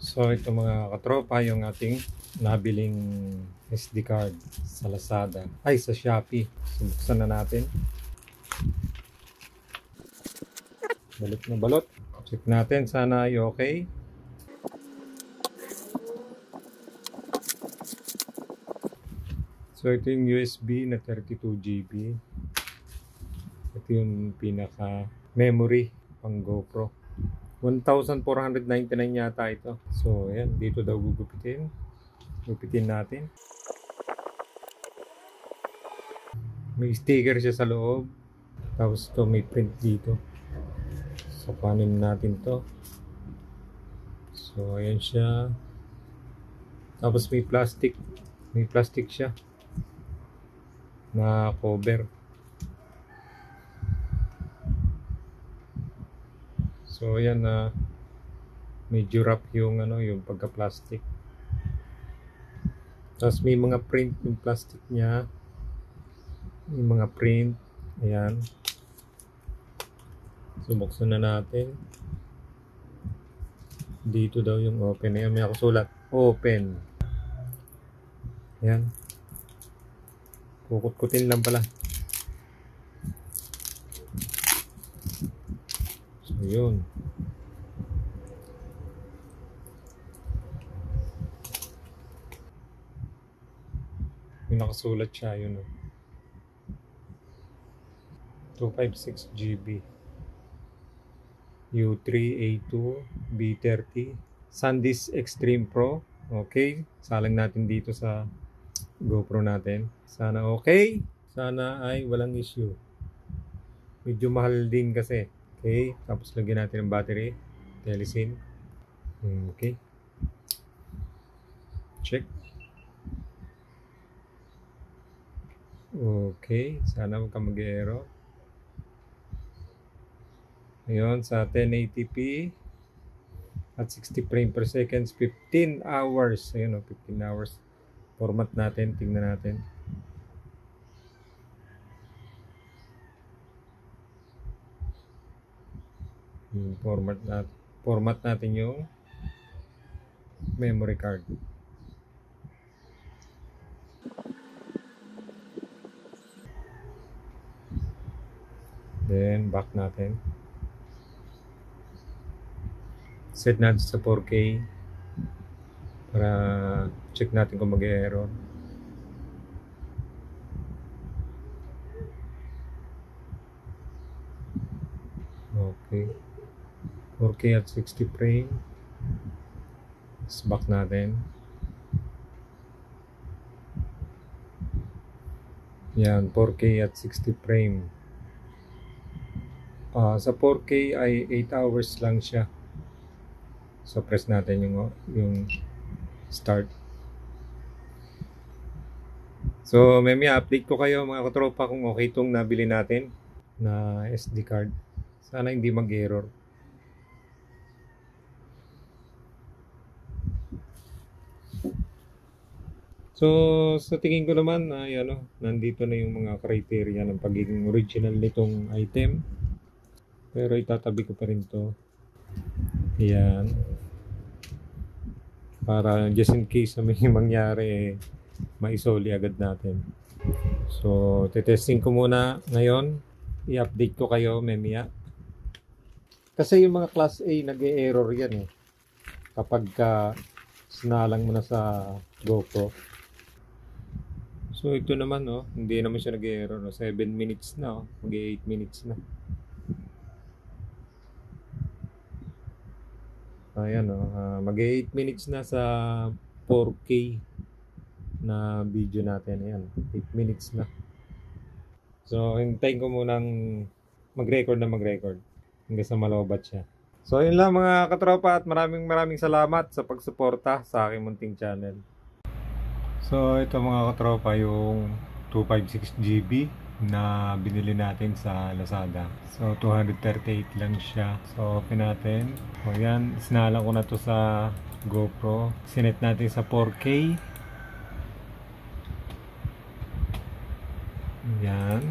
So ito mga katropa yung ating nabiling SD card sa Lazada. Ay, sa Shopee. Buksan na natin. Balot na balot. Check natin. Sana ay okay. So ito yung USB na 32GB. Ito yung pinaka memory pang GoPro. 1,499 yata ito. So ayan, dito daw gugupitin. Gupitin natin. May sticker siya sa loob. Tapos ito may print dito. So panin natin to. So ayan siya. Tapos may plastic. May plastic siya na cover. So ayan na medyo rough yung yung pagka-plastic. Tapos may mga print yung plastic niya. May mga print. Ayan. So buksan na natin. Dito daw yung open. Ayan, may nakasulat. Open. Ayan. Kukut-kutin lang pala. So yun. May nakasulat siya yun. 256GB. U3, A2, B30. SanDisk Extreme Pro. Okay. Salang natin dito sa GoPro natin. Sana okay. Sana ay walang issue. Medyo mahal din kasi. Okay. Tapos lagyan natin ng battery. Telesin. Okay. Check. Okay. Sana huwag ka mag-error. Ngayon sa 1080p at 60 frame per second, 15 hours. Ayun 15 hours. Format natin, tingnan natin. Format natin yung memory card. Then back natin. Set natin sa 4K para check natin kung mag-error. Okay. 4K at 60 frame. Let's back natin. Yan, 4K at 60 frame. Sa 4K ay 8 hours lang siya. So press natin yung start. So may update ko kayo mga katropa kung okay itong nabili natin na SD card. Sana hindi mag-error. So sa tingin ko naman ay nandito na yung mga criteria ng pagiging original nitong item. Pero itatabi ko pa rin to. Ayan. Para just in case na may mangyari, maisoli agad natin. So, testing ko muna ngayon. I-update ko kayo mamaya. Kasi yung mga class A nag-e-error yan kapag sinalang mo na sa GoPro. So, ito naman hindi naman siya nag-e-error. 7 minutes na mag-8 minutes na. Ayan mag-8 minutes na sa 4K na video natin. Ayan, 8 minutes na. So, hintayin ko munang mag-record hanggang sa malobat siya. So, yun lang mga katropa at maraming salamat sa pagsuporta sa aking munting channel. So, ito mga katropa yung 256GB na binili natin sa Lazada. So 238 lang siya. So open natin. O yan, sinalang ko na to sa GoPro. Sinet natin sa 4K. Yan.